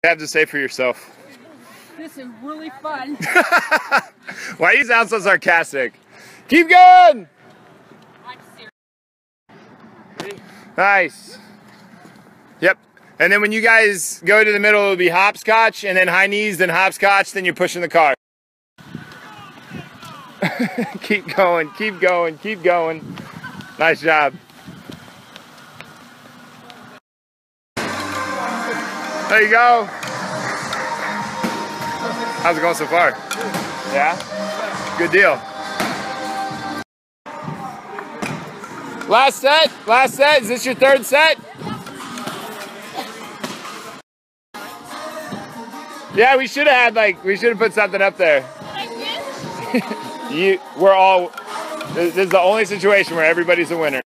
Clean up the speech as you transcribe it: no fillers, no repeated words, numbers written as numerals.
You have to say for yourself. This is really fun. Why do you sound so sarcastic? Keep going! I'm serious. Nice. Yep. And then when you guys go to the middle, it'll be hopscotch, and then high knees, then hopscotch, then you're pushing the car. Keep going, keep going, keep going. Nice job. There you go. How's it going so far? Yeah? Good deal. Last set, last set. Is this your third set? Yeah, we should have had we should have put something up there. This is the only situation where everybody's a winner.